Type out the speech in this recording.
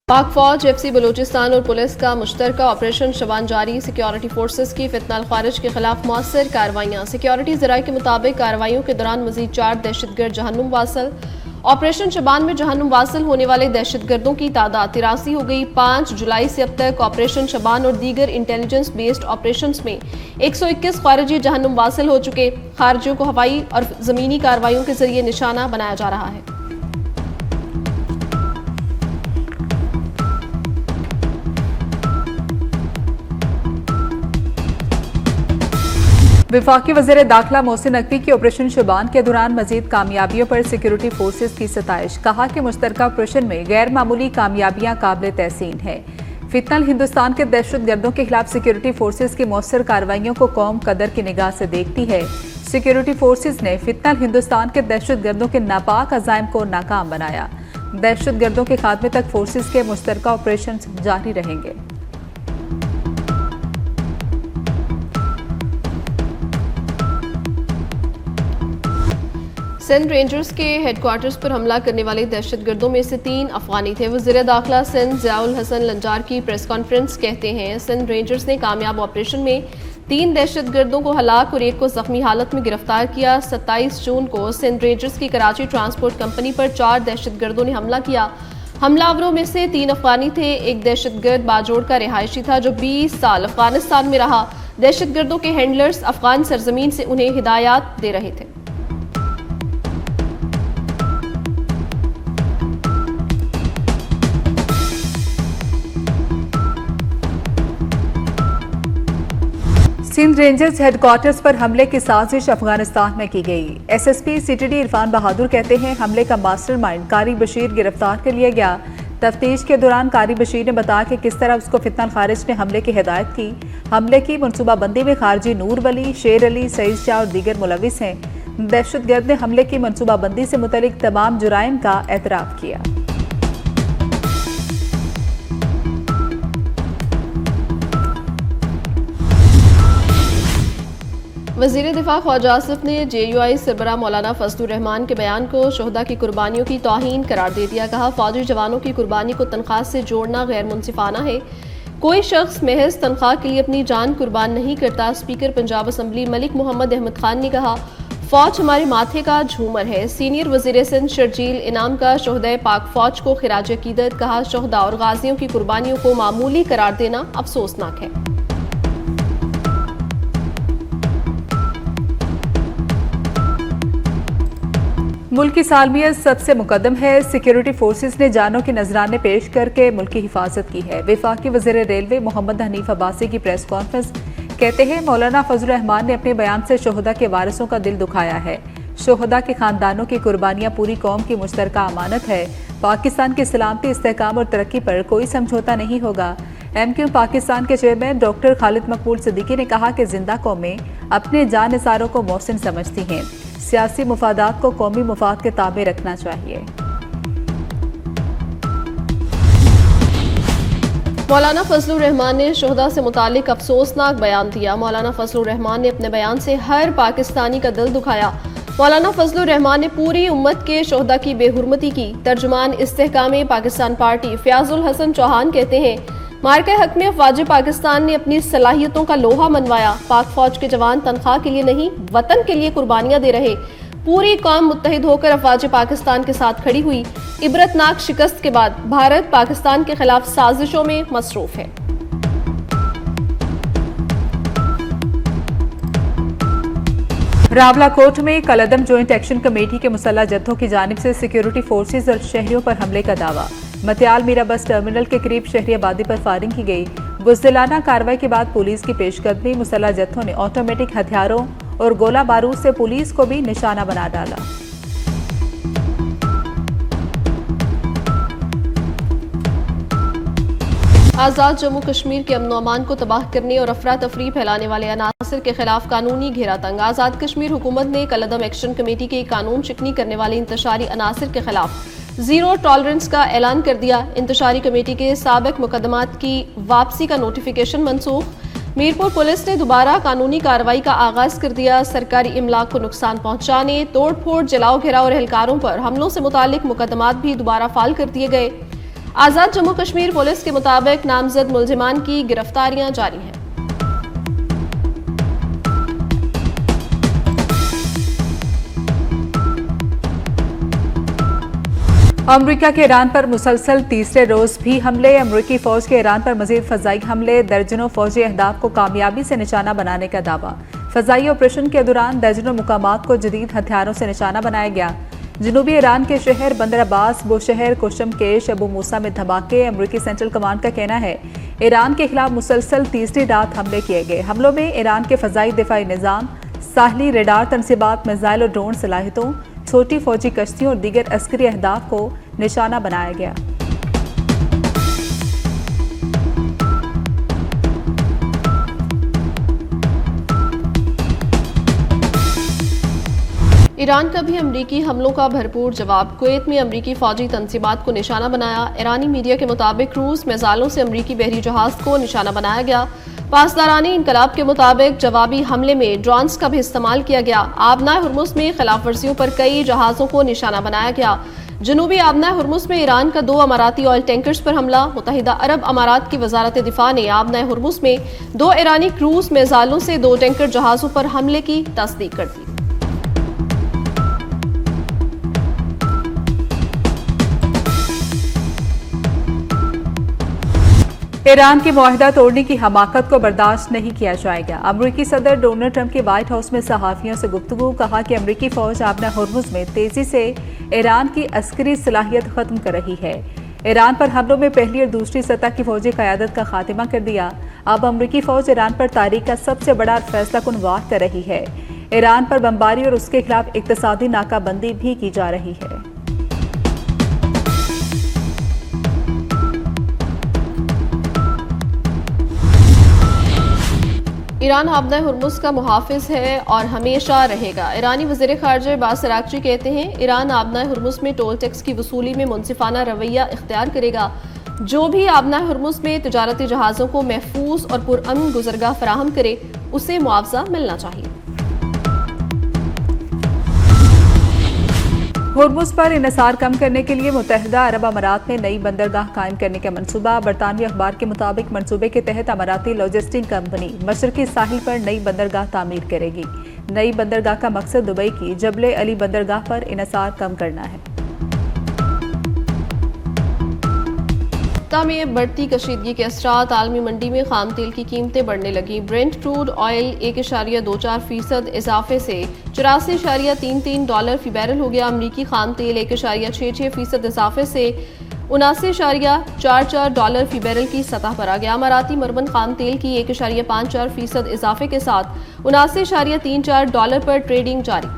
पाक फौज, एफसी बलूचिस्तान और पुलिस का मुश्तरका ऑपरेशन शबान जारी। सिक्योरिटी फोर्सेस की फितनल खारिज के खिलाफ मौसर कार्रवाइयाँ। सिक्योरिटी ज़राए के मुताबिक कार्रवाइयों के दौरान मजीद 4 दहशतगर्द जहन्नुम वासल। ऑपरेशन शबान में जहन्नुम वासल होने वाले दहशतगर्दों की तादाद 83 हो गई। 5 जुलाई से अब तक ऑपरेशन शबान और दीगर इंटेलिजेंस बेस्ड ऑपरेशन में 121 खारिजी जहन्नुम वासल हो चुके। खारिजियों को हवाई और ज़मीनी कार्रवाइयों के जरिए निशाना बनाया जा रहा है। वफाकी वज़ीर दाखिला मोहसिन नकवी की ऑपरेशन शबान के दौरान मजीद कामयाबियों पर सिक्योरिटी फोर्सेस की सताइश। कहा कि मुश्तरका ऑपरेशन में गैर मामूली कामयाबियां काबिल तहसीन है। फितनल हिंदुस्तान के दहशतगर्दों के खिलाफ सिक्योरिटी फोर्सेस की मौसर कार्रवाइयों को कौम कदर की निगाह से देखती है। सिक्योरिटी फोर्सेस ने फितनल हिंदुस्तान के दहशतगर्दों के नापाक अज़ाइम को नाकाम बनाया। दहशतगर्दों के खात्मे तक फोर्सेस के मुश्तरका ऑपरेशन जारी रहेंगे। सिंध रेंजर्स के हेडक्वार्टर्स पर हमला करने वाले दहशतगर्दों में से 3 अफगानी थे। वज़ीर दाखिला सिंध ज़ियाउल हसन लंजार की प्रेस कॉन्फ्रेंस कहते हैं, सिंध रेंजर्स ने कामयाब ऑपरेशन में 3 दहशतगर्दों को हलाक और एक को जख्मी हालत में गिरफ्तार किया। 27 जून को सिंध रेंजर्स की कराची ट्रांसपोर्ट कंपनी पर 4 दहशतगर्दों ने हमला किया। हमलावरों में से 3 अफगानी थे। एक दहशतगर्द बाजोड़ का रिहायशी था जो 20 साल अफगानिस्तान में रहा। दहशतगर्दों के हैंडलर्स अफगान सरजमीन से उन्हें हिदायत दे रहे थे। सिंध रेंजर्स हेडक्वार्टर्स पर हमले की साजिश अफगानिस्तान में की गई। एसएसपी सीटीडी इरफान बहादुर कहते हैं, हमले का मास्टरमाइंड कारी बशीर गिरफ्तार कर लिया गया। तफ्तीश के दौरान कारी बशीर ने बताया कि किस तरह उसको फितनल खारिज ने हमले की हिदायत की। हमले की मनसूबाबंदी में खारजी नूर वली, शेर अली, सईद शाह और दीगर मुलविस हैं। दहशतगर्द ने हमले की मनसूबाबंदी से मुतल्लिक तमाम जुराइम का एतराफ़ किया। वज़ीर दिफा ख्वाजा आसिफ ने JUI सरबराह मौलाना फजलुर रहमान के बयान को शोहदा की कुर्बानियों की तौहीन करार दे दिया। कहा, फौजी जवानों की कुर्बानी को तनख्वाह से जोड़ना गैर मुनसिफाना है। कोई शख्स महज तनख्वाह के लिए अपनी जान कुर्बान नहीं करता। स्पीकर पंजाब असम्बली मलिक मोहम्मद अहमद खान ने कहा, फौज हमारे माथे का झूमर है। सीनियर वज़ीर सिंध शर्जील इनाम का शोहदा पाक फौज को खिराज अकीदत। कहा, शोहदा और गाजियों की कुर्बानियों को मामूली करार देना अफसोसनाक है। मुल्क की सालमियत सबसे मुकदम है। सिक्योरिटी फोर्सेस ने जानों के नजराने पेश करके मुल्क की हिफाजत की है। वफाकी वज़ीर रेलवे मोहम्मद हनीफ अब्बासी की प्रेस कॉन्फ्रेंस कहते हैं, मौलाना फजलुर रहमान ने अपने बयान से शोहदा के वारिसों का दिल दुखाया है। शोहदा के खानदानों की कुर्बानियां पूरी कौम की मुश्तरका अमानत है। पाकिस्तान की सलामती, इस्तेहकाम और तरक्की पर कोई समझौता नहीं होगा। MQ पाकिस्तान के चेयरमैन डॉक्टर खालिद मकबूल सिद्दीकी ने कहा कि जिंदा कौमें अपने जान निसारों को मोहसिन समझती हैं। सियासी मुफादात को कौमी मुफाद के ताबे रखना चाहिए। मौलाना फजलुर रहमान ने शोहदा से मुतालिक अफसोसनाक बयान दिया। मौलाना फजलुर रहमान ने अपने बयान से हर पाकिस्तानी का दिल दुखाया। मौलाना फजलुर रहमान ने पूरी उम्मत के शोहदा की बेहुरमती की। तर्जुमान इस्तेहकाम पाकिस्तान पार्टी फयाजुल हसन चौहान कहते हैं, मार्के हक में अफवाज पाकिस्तान ने अपनी सलाहियतों का लोहा मनवाया। पाक फौज के जवान तनख्वाह के लिए नहीं, वतन के लिए कुर्बानियां दे रहे। पूरी कौम मुत्तहिद होकर अफवाज पाकिस्तान के साथ खड़ी हुई। इबरतनाक शिकस्त के बाद भारत पाकिस्तान के खिलाफ साजिशों में मसरूफ है। रावलाकोट में कलअदम जॉइंट एक्शन कमेटी के मुसल्लह जत्थों की जानिब से सिक्योरिटी फोर्सेज और शहरियों पर हमले का दावा। मतियाल मीरा बस टर्मिनल के करीब शहरी आबादी पर फायरिंग की गई। बुज़दिलाना कार्रवाई के बाद पुलिस की पेशकदमी। मुसल्लह जत्थों ने ऑटोमेटिक हथियारों और गोला बारूद से पुलिस को भी निशाना बना डाला। आज़ाद जम्मू कश्मीर के अमन अमान को तबाह करने और अफरा तफरी फैलाने वाले अनासर के खिलाफ कानूनी घेरा तंग। आज़ाद कश्मीर हुकूमत ने कलअदम एक्शन कमेटी के कानून शिकनी करने वाले इंतशारी अनासर के खिलाफ जीरो टॉलरेंस का ऐलान कर दिया। इंतशारी कमेटी के साबिक मुकदमात की वापसी का नोटिफिकेशन मनसूख। मीरपुर पुलिस ने दोबारा कानूनी कार्रवाई का आगाज कर दिया। सरकारी इमलाक को नुकसान पहुंचाने, तोड़ फोड़, जलाओ घेराव और एहलकारों पर हमलों से मुतालिक मुकदमात भी दोबारा फाल कर दिए गए। आज़ाद जम्मू कश्मीर पुलिस के मुताबिक नामजद मुलजिमान की गिरफ्तारियां जारी हैं। अमेरिका के ईरान पर मुसलसल तीसरे रोज भी हमले। अमेरिकी फौज के ईरान पर मजीद फजाई हमले, दर्जनों फौजी अहदाफ को कामयाबी से निशाना बनाने का दावा। फजाई ऑपरेशन के दौरान दर्जनों मुकामात को जदीद हथियारों से निशाना बनाया गया। जनूबी ईरान के शहर बंदर अब्बास, बुशहर, कुशमकेश, अबू मूसा में धमाके। अमेरिकी सेंट्रल कमांड का कहना है ईरान के खिलाफ मुसलसल तीसरी रात हमले किए गए। हमलों में ईरान के फजाई दिफाई निज़ाम, साहली रेडार तनसीबात, मिसाइल और ड्रोन सलाहियतों, छोटी फौजी कश्तियों और दीगर अस्करी अहदाफ को निशाना बनाया गया। ईरान का भी अमरीकी हमलों का भरपूर जवाब। कुवैत में अमरीकी फौजी तनसीबात को निशाना बनाया। ईरानी मीडिया के मुताबिक क्रूज मिसाइलों से अमरीकी बहरी जहाज को निशाना बनाया गया। पासदारानी इनकलाब के मुताबिक जवाबी हमले में ड्रोन्स का भी इस्तेमाल किया गया। आबनाए हुर्मुज़ में खिलाफ वर्जियों पर कई जहाज़ों को निशाना बनाया गया। जनूबी आबनाए हुर्मुज़ में ईरान का 2 अमाराती ऑयल टैंकर्स पर हमला। मुत्तहिदा अरब अमारात की वजारत दिफा ने आबनाए हुर्मुज़ में 2 ईरानी क्रूज मिसाइलों से 2 टैंकर जहाज़ों पर हमले की तस्दीक कर दी। ईरान की मुआहिदा तोड़ने की हमाकत को बर्दाश्त नहीं किया जाएगा। अमरीकी सदर डोनाल्ड ट्रंप की व्हाइट हाउस में सहाफियों से गुफ्तगू। कहा कि अमरीकी फौज आबना हुर्मुज़ में तेजी से ईरान की अस्करी सलाहियत खत्म कर रही है। ईरान पर हमलों में पहली और दूसरी सतह की फौजी क़यादत का खात्मा कर दिया। अब अमरीकी फौज ईरान पर तारीख का सबसे बड़ा फैसला कुन वार कर रही है। ईरान पर बमबारी और उसके खिलाफ इक्तसादी नाकाबंदी भी की जा रही है। ईरान आबनाए हुर्मुज़ का मुहाफिज है और हमेशा रहेगा। ईरानी वज़ीर ख़ारिजा अब्बास अराग़ची कहते हैं ईरान आबनाए हुर्मुज़ में टोल टैक्स की वसूली में मुनसिफाना रवैया इख्तियार करेगा। जो भी आबनाए हुर्मुज़ में तिजारती जहाज़ों को महफूज और पुरअमन गुज़रगाह फराहम करे उसे मुआवजा मिलना चाहिए। हुर्मुज़ पर इन्हिसार कम करने के लिए मुत्तहिदा अरब अमारात में नई बंदरगाह कायम करने का मंसूबा। बरतानवी अखबार के मुताबिक मंसूबे के तहत अमाराती लॉजिस्टिक कंपनी मशरकी साहिल पर नई बंदरगाह तामीर करेगी। नई बंदरगाह का मकसद दुबई की जबले अली बंदरगाह पर इन्हिसार कम करना है। में बढ़ती कशीदगी के असरात, आलमी मंडी में खाम तेल की कीमतें बढ़ने लगी। ब्रेंट क्रूड ऑयल 1.24% इजाफे से $84.33 फी बैरल हो गया। अमरीकी खाम तेल 1.66% इजाफे से $79.44 फी बैरल की सतह पर आ गया। अमाराती मरबन खाम तेल की 1.54% इजाफे के साथ $79.34 पर ट्रेडिंग जारी।